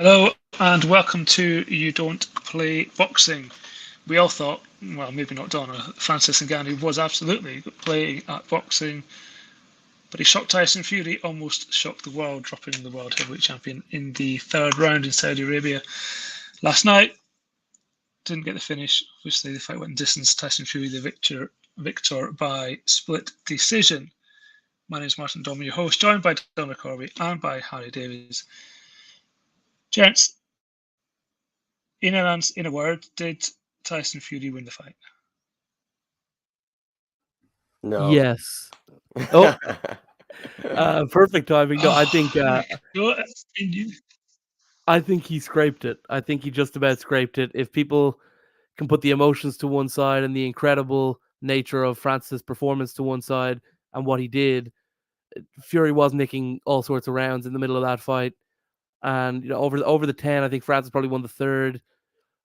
Hello and welcome to You Don't Play Boxing. We all thought, well, maybe not Donna, Francis Ngannou was absolutely playing at boxing, but he shocked Tyson Fury, almost shocked the world, dropping the world heavyweight champion in the third round in Saudi Arabia last night. Didn't get the finish. Obviously, the fight went in distance. Tyson Fury, the victor by split decision. My name is Martin Dom, your host, joined by Donna Corby and by Harry Davies. Gents, in a word, did Tyson Fury win the fight? No. Yes. Oh, perfect timing. No, I think he scraped it. I think he just about scraped it. If people can put the emotions to one side and the incredible nature of Francis' performance to one side and what he did, Fury was nicking all sorts of rounds in the middle of that fight. And over the 10, I think Francis probably won the third.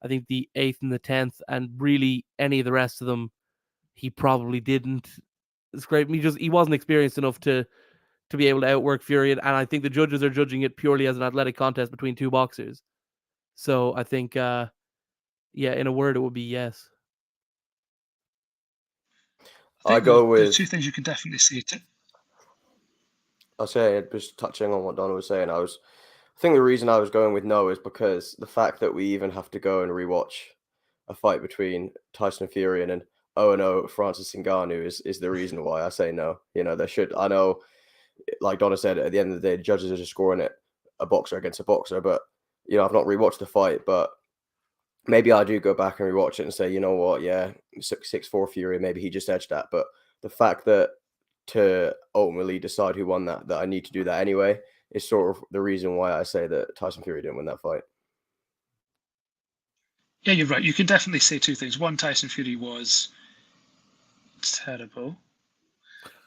I think the 8th and the 10th, and really any of the rest of them, he probably didn't scrape. He wasn't experienced enough to be able to outwork Fury, and I think the judges are judging it purely as an athletic contest between two boxers. So I think, yeah, in a word, it would be yes. I go with. There's two things you can definitely see. I'll say, just touching on what Donna was saying, I think the reason I was going with no is because the fact that we even have to go and rewatch a fight between Tyson Fury and an 0-0 Francis Ngannou is the reason why I say no. There should. I know, like Donna said, at the end of the day, the judges are just scoring it a boxer against a boxer. But I've not rewatched the fight, but maybe I do go back and rewatch it and say, you know what, yeah, 6-4 Fury, maybe he just edged that. But the fact that to ultimately decide who won that I need to do that anyway is sort of the reason why I say that Tyson Fury didn't win that fight. Yeah, you're right. You can definitely say two things. One, Tyson Fury was terrible,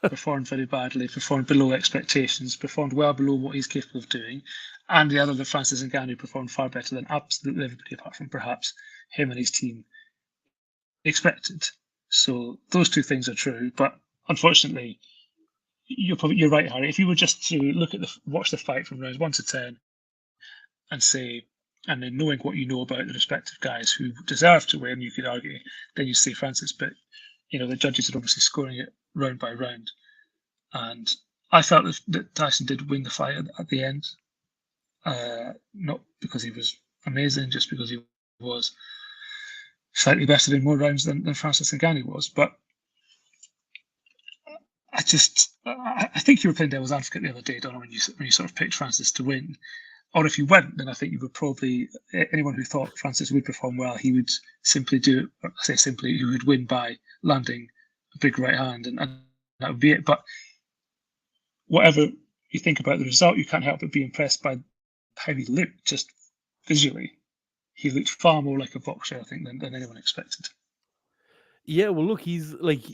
performed very badly, performed below expectations, performed well below what he's capable of doing. And the other, that Francis Ngannou performed far better than absolutely everybody, apart from perhaps him and his team, expected. So those two things are true. But unfortunately, you're right, Harry. If you were just to watch the fight from rounds 1 to 10 and say, and then knowing what you know about the respective guys who deserve to win, you could argue, then you say Francis. But the judges are obviously scoring it round by round, and I felt that Tyson did win the fight at the end, not because he was amazing, just because he was slightly better in more rounds than Francis Ngannou was. But I think you were playing devil's advocate the other day, Donna, when you sort of picked Francis to win. Or if you weren't, then I think you would probably, anyone who thought Francis would perform well, he would simply do, I say simply, he would win by landing a big right hand, and that would be it. But whatever you think about the result, you can't help but be impressed by how he looked, just visually. He looked far more like a boxer, I think, than anyone expected. Yeah, well, look, he's like,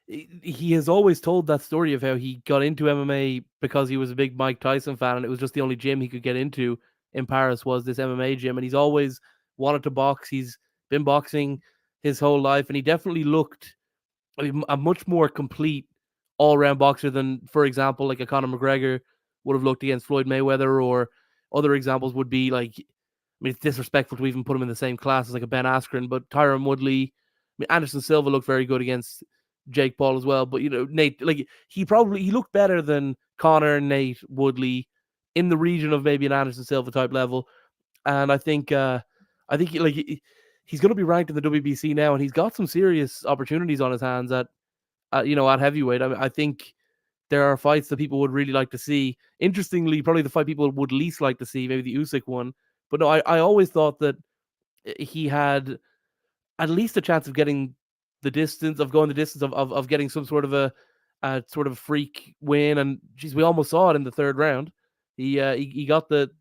he has always told that story of how he got into MMA because he was a big Mike Tyson fan, and it was just the only gym he could get into in Paris was this MMA gym, and he's always wanted to box. He's been boxing his whole life, and he definitely looked a much more complete all-round boxer than, for example, like a Conor McGregor would have looked against Floyd Mayweather, or other examples would be like, I mean, it's disrespectful to even put him in the same class as like a Ben Askren, but Tyron Woodley. I mean, Anderson Silva looked very good against Jake Paul as well, but Nate, like he looked better than Connor, Nate, Woodley, in the region of maybe an Anderson Silva type level, and I think he's going to be ranked in the WBC now, and he's got some serious opportunities on his hands at heavyweight. I think there are fights that people would really like to see. Interestingly, probably the fight people would least like to see, maybe the Usyk one. But no, I always thought that he had at least a chance of getting the distance, of getting some sort of a sort of freak win. And geez, we almost saw it in the third round. He got the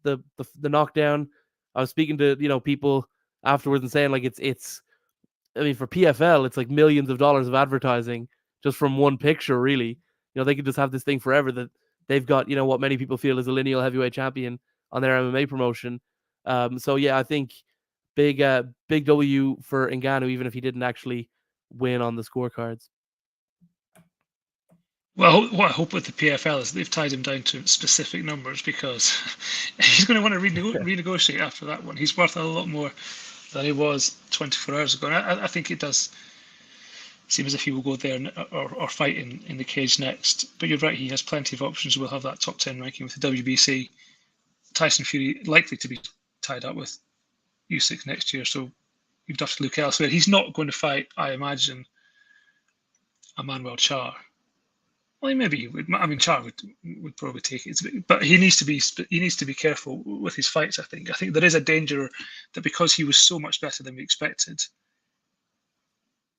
knockdown. I was speaking to people afterwards and saying like it's I mean, for PFL it's like millions of dollars of advertising just from one picture. Really, they could just have this thing forever that they've got what many people feel is a lineal heavyweight champion on their MMA promotion. So yeah, I think big W for Ngannou, even if he didn't actually win on the scorecards. Well, what I hope with the PFL is they've tied him down to specific numbers, because he's going to want to renegotiate after that one. He's worth a lot more than he was 24 hours ago. And I think it does seem as if he will go there or fight in the cage next. But you're right, he has plenty of options. We'll have that top 10 ranking with the WBC. Tyson Fury likely to be tied up with Usyk next year, so you'd have to look elsewhere. He's not going to fight, I imagine, Emmanuel Char. Well, maybe he would. I mean, Char would probably take it, but he needs to be careful with his fights. I think there is a danger that because he was so much better than we expected,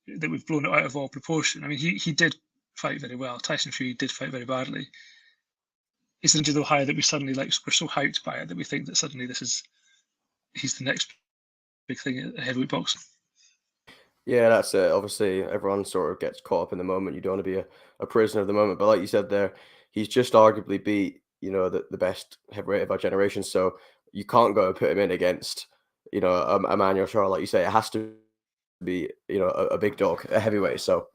that we've blown it out of all proportion. I mean, he did fight very well. Tyson Fury did fight very badly. Is the danger though higher that we suddenly we're so hyped by it that we think that suddenly he's the next big thing at heavyweight boxing? Yeah, that's it. Obviously, everyone sort of gets caught up in the moment. You don't want to be a prisoner of the moment. But like you said there, he's just arguably beat, the best heavyweight of our generation. So you can't go and put him in against, Emmanuel Charles. Like you say, it has to be, a big dog, a heavyweight. So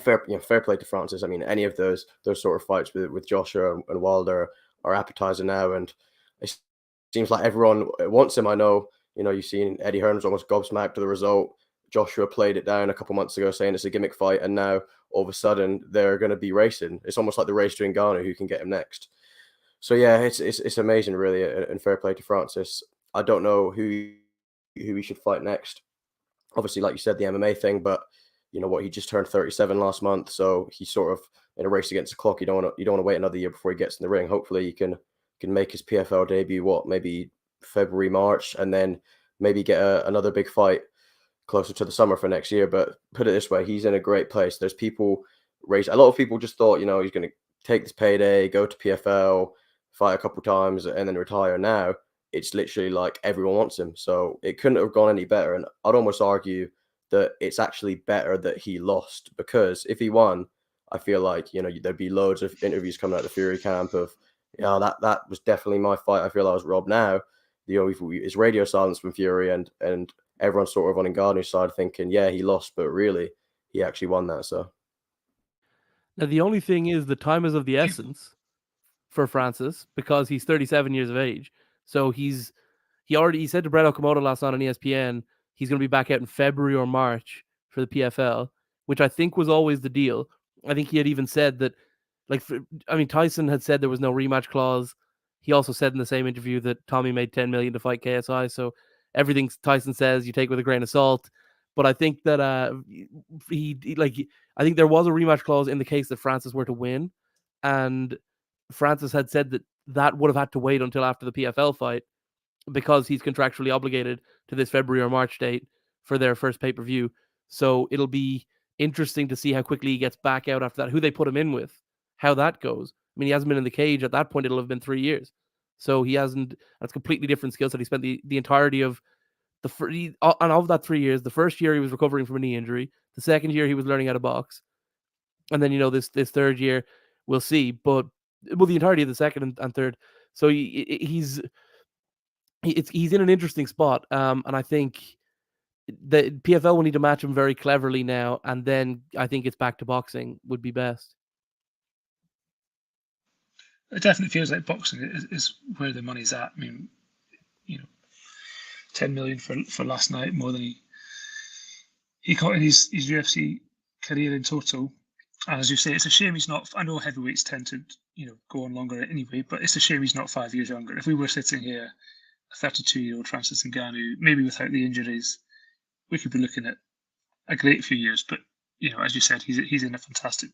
fair play to Francis. I mean, any of those sort of fights with Joshua and Wilder are appetizer now. And it seems like everyone wants him. I know, you've seen Eddie Hearn's almost gobsmacked to the result. Joshua played it down a couple months ago saying it's a gimmick fight, and now all of a sudden they're going to be racing. It's almost like the race to Ngannou, who can get him next. So yeah, it's amazing, really, and fair play to Francis. I don't know who he should fight next. Obviously, like you said, the MMA thing, but he just turned 37 last month, so he's sort of in a race against the clock. You don't want to wait another year before he gets in the ring. Hopefully, he can make his PFL debut. Maybe February, March, and then maybe get another big fight closer to the summer for next year. But put it this way, he's in a great place. There's people a lot of people just thought, he's going to take this payday, go to PFL, fight a couple times, and then retire. Now it's literally like everyone wants him. So it couldn't have gone any better. And I'd almost argue that it's actually better that he lost, because if he won, I feel like, there'd be loads of interviews coming out of the Fury camp of, that was definitely my fight. I feel I was robbed. Now, it's radio silence from Fury, and everyone's sort of on Ngannou's side thinking, yeah, he lost, but really, he actually won that. So Now, the only thing is the time is of the essence for Francis, because he's 37 years of age. So he said to Brett Okamoto last night on ESPN, he's going to be back out in February or March for the PFL, which I think was always the deal. I think he had even said that, Tyson had said there was no rematch clause. He also said in the same interview that Tommy made $10 million to fight KSI. So everything Tyson says you take with a grain of salt. But I think that I think there was a rematch clause in the case that Francis were to win, and Francis had said that would have had to wait until after the PFL fight, because he's contractually obligated to this February or March date for their first pay-per-view. So it'll be interesting to see how quickly he gets back out after that, who they put him in with, how that goes. I mean, he hasn't been in the cage. At that point, it'll have been 3 years. So he hasn't, that's completely different skill set. He spent the entirety of and of that 3 years, the first year he was recovering from a knee injury. The second year he was learning how to box. And then, this third year, we'll see. But, the entirety of the second and third. So he's in an interesting spot. And I think the PFL will need to match him very cleverly now. And then I think it's back to boxing would be best. It definitely feels like boxing is where the money's at. I mean, 10 million for last night, more than he got in his UFC career in total. And as you say, it's a shame he's not. I know heavyweights tend to go on longer anyway, but it's a shame he's not 5 years younger. If we were sitting here, a 32-year-old Francis Ngannou, maybe without the injuries, we could be looking at a great few years. But as you said, he's in a fantastic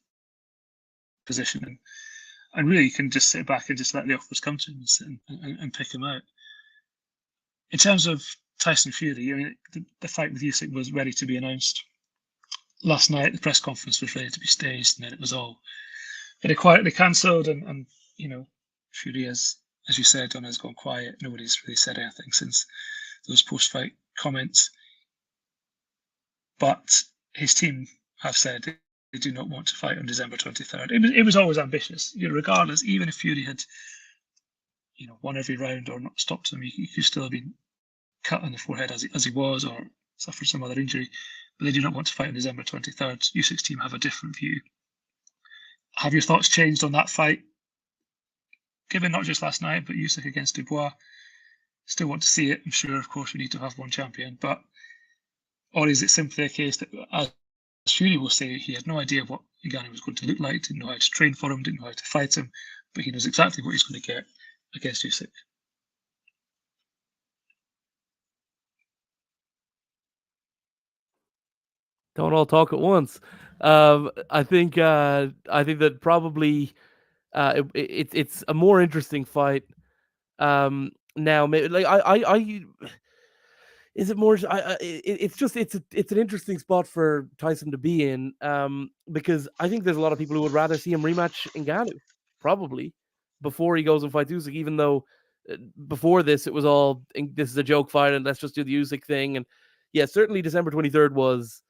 position, and really can just sit back and just let the offers come to him and pick him out. In terms of Tyson Fury, the fight with Usyk was ready to be announced last night. The press conference was ready to be staged, and then it was all very quietly cancelled. And Fury, as you said, has gone quiet. Nobody's really said anything since those post-fight comments. But his team have said they do not want to fight on December 23rd. It was always ambitious, regardless. Even if Fury had, won every round or not stopped him, he could still have been cut on the forehead as he was, or suffered some other injury. But they do not want to fight on December 23rd. Usyk's team have a different view. Have your thoughts changed on that fight? Given not just last night, but Usyk against Dubois, still want to see it. I'm sure, of course, we need to have one champion, but or is it simply a case that, as Fury will say, he had no idea what Ngannou was going to look like, didn't know how to train for him, didn't know how to fight him, but he knows exactly what he's going to get against Usyk? Don't all talk at once. I think that probably it's a more interesting fight. Now, maybe like I is it more? It's just it's an interesting spot for Tyson to be in. Because I think there's a lot of people who would rather see him rematch Ngannou probably before he goes and fights Usyk. Even though before this it was all this is a joke fight and let's just do the Usyk thing. And yeah, certainly December 23rd was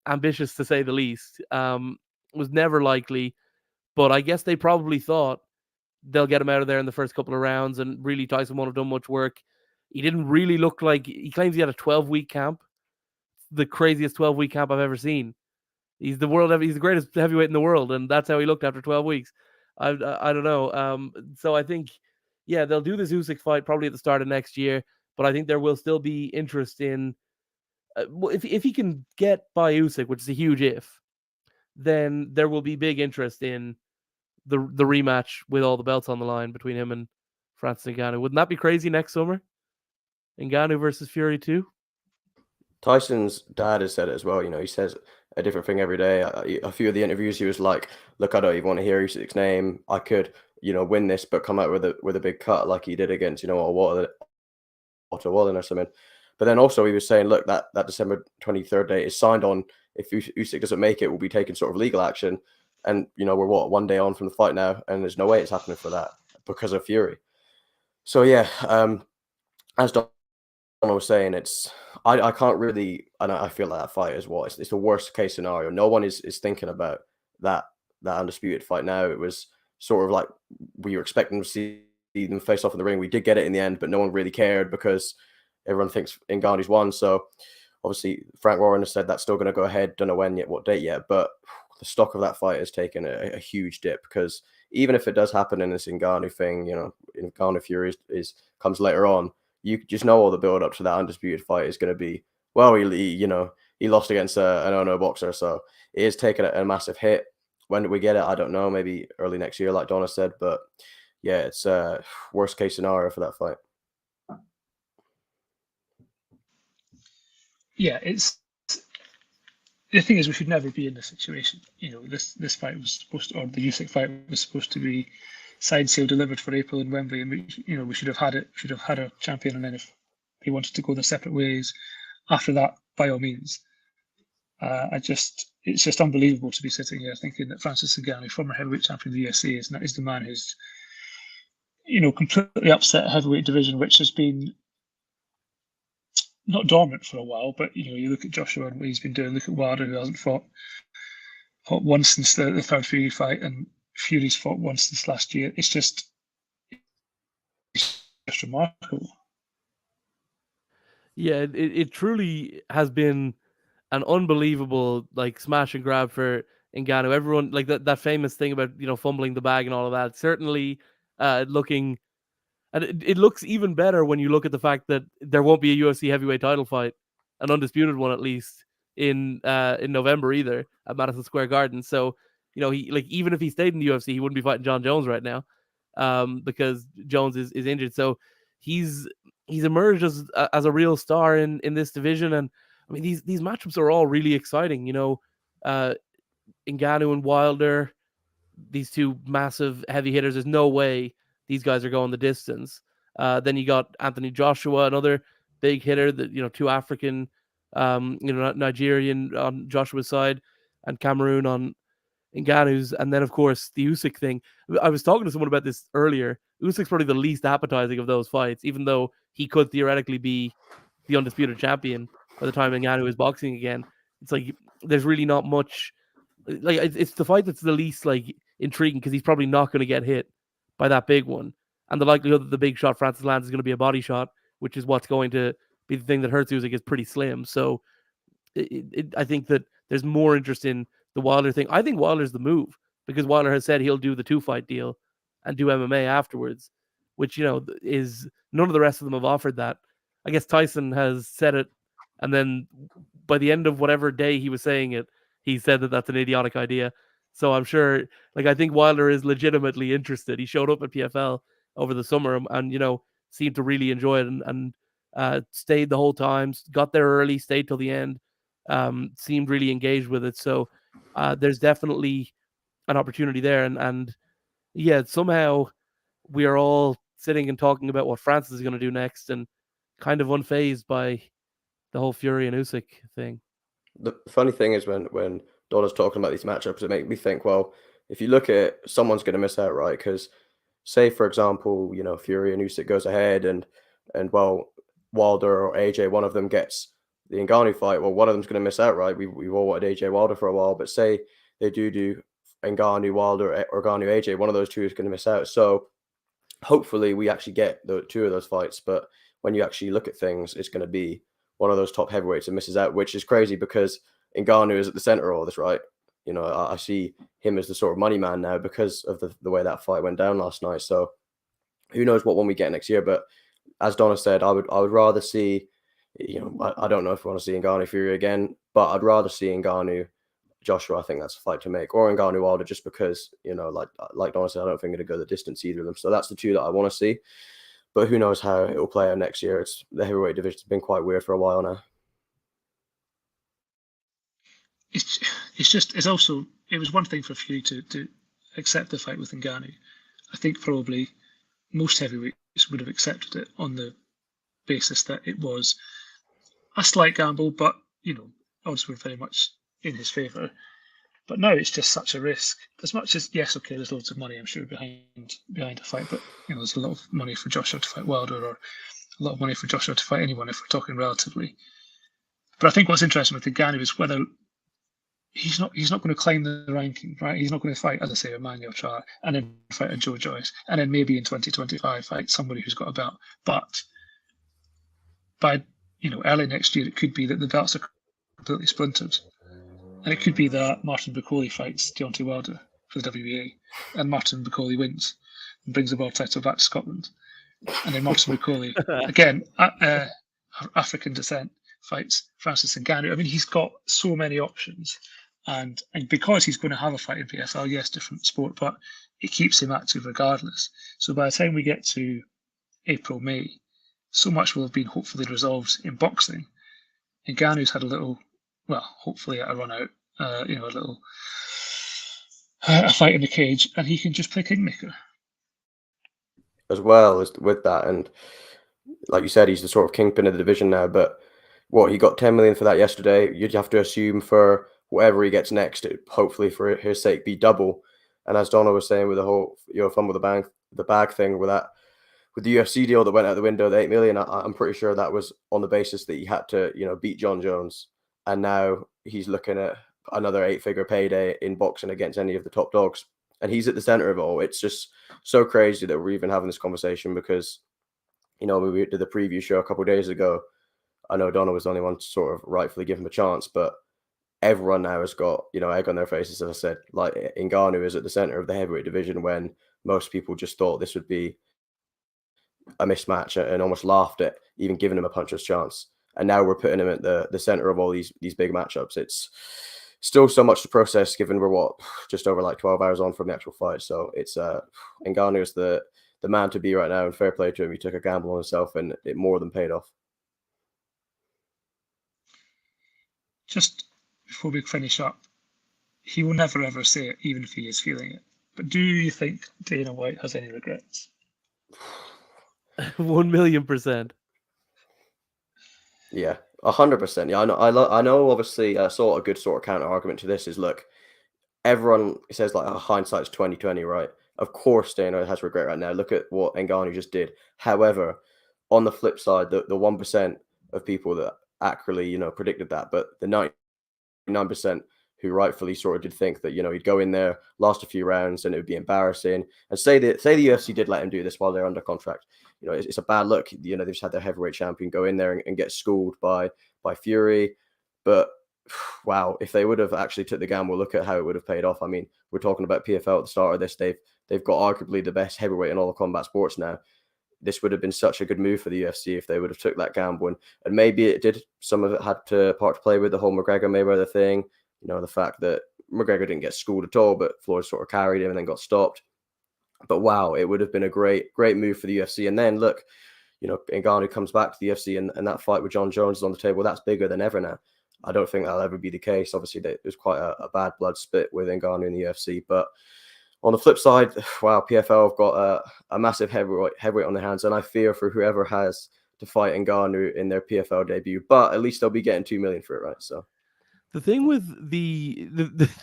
ambitious to say the least. Was never likely, but I guess they probably thought they'll get him out of there in the first couple of rounds, and really Tyson won't have done much work. He didn't really look like he claims he had a 12-week camp, the craziest 12-week camp I've ever seen. He's the greatest heavyweight in the world, and that's how he looked after 12 weeks. I don't know. So I think, yeah, they'll do this Usyk fight probably at the start of next year, but I think there will still be interest in if he can get by Usyk, which is a huge if, then there will be big interest in the rematch with all the belts on the line between him and Francis Ngannou. Wouldn't that be crazy next summer? Ngannou versus Fury 2? Tyson's dad has said it as well. He says a different thing every day. A few of the interviews, he was like, "Look, I don't even want to hear Usyk's name. I could, win this, but come out with a big cut like he did against, Otto Wallin or something." But then also he was saying, look, that December 23rd date is signed on. If Usyk doesn't make it, we'll be taking sort of legal action. And, we're one day on from the fight now, and there's no way it's happening for that because of Fury. So, yeah, as Don was saying, I can't really, and I feel like that fight is it's the worst case scenario. No one is thinking about that undisputed fight now. It was sort of like we were expecting to see them face off in the ring. We did get it in the end, but no one really cared because everyone thinks Ngannou's won. So obviously Frank Warren has said that's still going to go ahead. Don't know when yet, what date yet, but the stock of that fight has taken a huge dip because even if it does happen in this Ngannou thing, Ngannou Fury comes later on, you just know all the build up to that undisputed fight is going to be, well, he lost against an Ono boxer. So it is taking a massive hit. When do we get it? I don't know. Maybe early next year, like Donna said, but yeah, it's a worst case scenario for that fight. Yeah, the thing is, we should never be in this situation. This fight was supposed to, or the Usyk fight was supposed to be signed, sealed, delivered for April in Wembley, and we should have had it. Should have had a champion, and then if they wanted to go their separate ways after that, by all means. It's just unbelievable to be sitting here thinking that Francis Ngannou, former heavyweight champion of the UFC, is the man who's completely upset a heavyweight division, which has been not dormant for a while, but you look at Joshua and what he's been doing. Look at Wilder, who hasn't fought once since the third Fury fight, and Fury's fought once since last year. It's just remarkable. Yeah, it truly has been an unbelievable smash and grab for Ngannou. Everyone that famous thing about fumbling the bag and all of that. Certainly, looking. And it looks even better when you look at the fact that there won't be a UFC heavyweight title fight, an undisputed one at least, in November either at Madison Square Garden. So, he even if he stayed in the UFC, he wouldn't be fighting John Jones right now, because Jones is injured. So he's emerged as a real star in this division. And I mean these matchups are all really exciting. Ngannou and Wilder, these two massive heavy hitters. There's no way these guys are going the distance. Then you got Anthony Joshua, another big hitter. That two African, Nigerian on Joshua's side, and Cameroon on Ngannou's, and then of course the Usyk thing. I was talking to someone about this earlier. Usyk's probably the least appetizing of those fights, even though he could theoretically be the undisputed champion by the time Ngannou is boxing again. It's like there's really not much. It's the fight that's the least intriguing because he's probably not going to get hit by that big one, and the likelihood that the big shot Francis lands is going to be a body shot, which is what's going to be the thing that hurts Usyk, is pretty slim. So I think that there's more interest in the Wilder thing. I think Wilder's the move. because Wilder has said he'll do the 2-fight deal and do MMA afterwards, which, is none of the rest of them have offered that. I guess Tyson has said it, and then by the end of whatever day he was saying it, he said that that's an idiotic idea. So I'm sure, I think Wilder is legitimately interested. He showed up at PFL over the summer and seemed to really enjoy it and stayed the whole time, got there early, stayed till the end, seemed really engaged with it. So there's definitely an opportunity there. And yeah, somehow we are all sitting and talking about what Francis is going to do next and kind of unfazed by the whole Fury and Usyk thing. The funny thing is when Donna's talking about these matchups, it makes me think, well, if you look at it, someone's going to miss out, right? Because say, for example, Fury and Usyk goes ahead and well, Wilder or AJ, one of them gets the Ngannou fight. Well, one of them's going to miss out, right? We've all wanted AJ Wilder for a while, but say they do Ngannou Wilder or Ngannou AJ, one of those two is going to miss out. So hopefully we actually get the two of those fights. But when you actually look at things, it's going to be one of those top heavyweights that misses out, which is crazy because Ngannou is at the center of all this, right? I see him as the sort of money man now because of the way that fight went down last night. So who knows what one we get next year? But as Donna said, I would rather see, I don't know if we want to see Ngannou Fury again, but I'd rather see Ngannou Joshua. I think that's a fight to make, or Ngannou Wilder, just because like Donna said, I don't think it'll go the distance either of them. So that's the two that I want to see. But who knows how it will play out next year? The heavyweight division's been quite weird for a while now. It was one thing for Fury to accept the fight with Ngannou. I think probably most heavyweights would have accepted it on the basis that it was a slight gamble, but odds were very much in his favour. But now it's just such a risk. As much as, yes, okay, there's loads of money, I'm sure, behind a fight, but there's a lot of money for Joshua to fight Wilder, or a lot of money for Joshua to fight anyone if we're talking relatively. But I think what's interesting with Ngannou is whether he's not going to climb the ranking, right? He's not going to fight, as I say, Emmanuel Charr and then fight a Joe Joyce, and then maybe in 2025 fight somebody who's got a belt. But by early next year, it could be that the belts are completely splintered. And it could be that Martin Bucoli fights Deontay Wilder for the WBA, and Martin Bucoli wins and brings the world title back to Scotland. And then Martin Bucoli, again, African descent, fights Francis Ngannou. I mean, he's got so many options. And because he's going to have a fight in PFL, yes, different sport, but it keeps him active regardless. So by the time we get to April, May, so much will have been hopefully resolved in boxing. Ngannou's had a little, well, hopefully a run out, a fight in the cage, and he can just play kingmaker. As well as with that, and like you said, he's the sort of kingpin of the division now, but he got 10 million for that yesterday. You'd have to assume for whatever he gets next, hopefully for his sake, be double. And as Donna was saying with the whole fun with the bag thing with the UFC deal that went out the window, the 8 million, I'm pretty sure that was on the basis that he had to beat John Jones, and now he's looking at another 8-figure payday in boxing against any of the top dogs, and he's at the center of it all. It's just so crazy that we're even having this conversation because we did the preview show a couple of days ago. I know Donna was the only one to sort of rightfully give him a chance, but everyone now has got, egg on their faces. As I said, like Ngannou is at the center of the heavyweight division when most people just thought this would be a mismatch and almost laughed at even giving him a puncher's chance. And now we're putting him at the center of all these big matchups. It's still so much to process given we're just over like 12 hours on from the actual fight. So it's Ngannou is the man to be right now, and fair play to him. He took a gamble on himself and it more than paid off. Just before we finish up, he will never ever say it, even if he is feeling it. But do you think Dana White has any regrets? 1,000,000%. Yeah, 100%. Yeah, I know. Obviously, sort of a good sort of counter argument to this is, look, everyone says like hindsight's 20/20, right? Of course, Dana has regret right now. Look at what Ngannou just did. However, on the flip side, the 1% of people that accurately, predicted that, but the 99% who rightfully sort of did think that, he'd go in there, last a few rounds, and it would be embarrassing. And say the UFC did let him do this while they're under contract. It's a bad look. They've just had their heavyweight champion go in there and get schooled by Fury. But wow, if they would have actually took the gamble, look at how it would have paid off. I mean, we're talking about PFL at the start of this. They've got arguably the best heavyweight in all of combat sports now. This would have been such a good move for the UFC if they would have took that gamble. And maybe it did. Some of it had part to play with the whole McGregor-Mayweather thing. You know, the fact that McGregor didn't get schooled at all, but Floyd sort of carried him and then got stopped. But wow, it would have been a great move for the UFC. And then look, you know, Ngannou comes back to the UFC and that fight with John Jones is on the table. That's bigger than ever now. I don't think that'll ever be the case. Obviously, there's quite a bad blood split with Ngannou in the UFC. But on the flip side, wow, PFL have got a massive heavyweight on their hands. And I fear for whoever has to fight Ngannou in their PFL debut. But at least they'll be getting $2 million for it, right? So the thing with the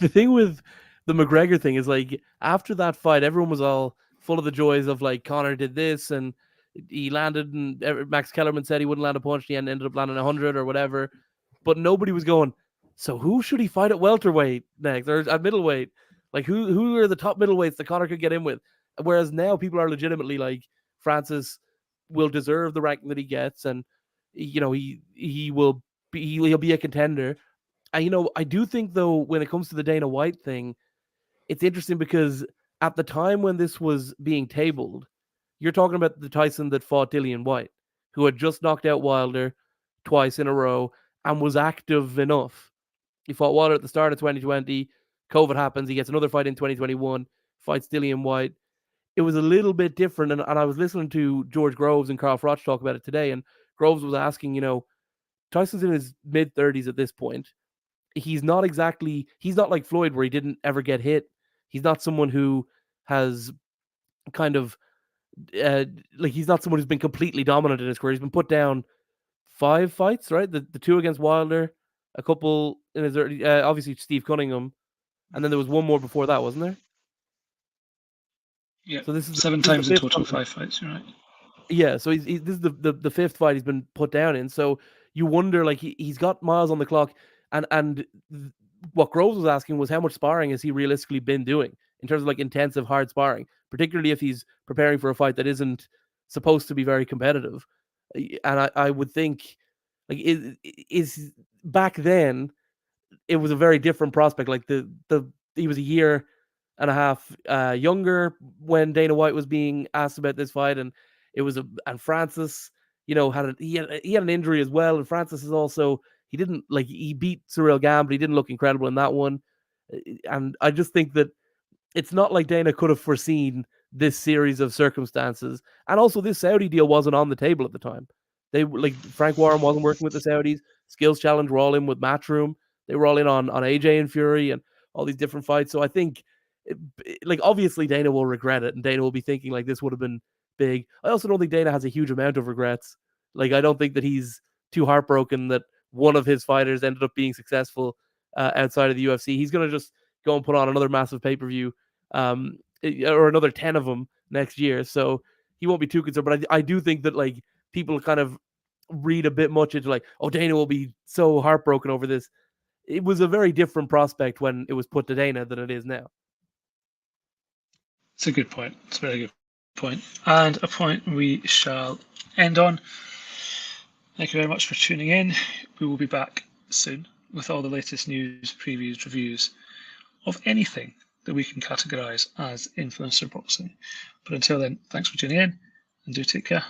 thing with the McGregor thing is, like, after that fight, everyone was all full of the joys of, like, Conor did this and he landed, and Max Kellerman said he wouldn't land a punch, and he ended up landing 100 or whatever. But nobody was going, so who should he fight at welterweight next or at middleweight? Like, who are the top middleweights that Conor could get in with? Whereas now people are legitimately like, Francis will deserve the ranking that he gets, and you know he'll be a contender. I do think, though, when it comes to the Dana White thing, it's interesting because at the time when this was being tabled, you're talking about the Tyson that fought Dillian White, who had just knocked out Wilder twice in a row and was active enough. He fought Wilder at the start of 2020. COVID happens. He gets another fight in 2021, fights Dillian White. It was a little bit different. And I was listening to George Groves and Carl Froch talk about it today. And Groves was asking, Tyson's in his mid-30s at this point. He's not like Floyd, where he didn't ever get hit. He's not someone who has kind of, he's not someone who's been completely dominant in his career. He's been put down 5 fights, right? The 2 against Wilder, a couple in his early, obviously Steve Cunningham, and then there was one more before that, wasn't there? Yeah. So this is 7 times in total, 5 fights. You're right. Yeah. So this is the 5th fight he's been put down in. So you wonder, like, he's got miles on the clock, and what Groves was asking was, how much sparring has he realistically been doing in terms of, like, intensive hard sparring, particularly if he's preparing for a fight that isn't supposed to be very competitive. And I would think, like, is back then it was a very different prospect. Like, he was a year and a half younger when Dana White was being asked about this fight, and and Francis, had an injury as well, and Francis is also, he beat Cyril Gane, but he didn't look incredible in that one. And I just think that it's not like Dana could have foreseen this series of circumstances. And also, this Saudi deal wasn't on the table at the time. Frank Warren wasn't working with the Saudis. Skills Challenge were all in with Matchroom. They were all in on AJ and Fury and all these different fights. So I think, obviously Dana will regret it, and Dana will be thinking, like, this would have been big. I also don't think Dana has a huge amount of regrets. Like, I don't think that he's too heartbroken that one of his fighters ended up being successful outside of the UFC. He's going to just go and put on another massive pay-per-view, or another 10 of them next year. So he won't be too concerned. But I do think that, like, people kind of read a bit much into, like, oh, Dana will be so heartbroken over this. It was a very different prospect when it was put to Dana than it is now. It's a good point. It's a very good point. And a point we shall end on. Thank you very much for tuning in. We will be back soon with all the latest news, previews, reviews of anything that we can categorize as influencer boxing. But until then, thanks for tuning in, and do take care.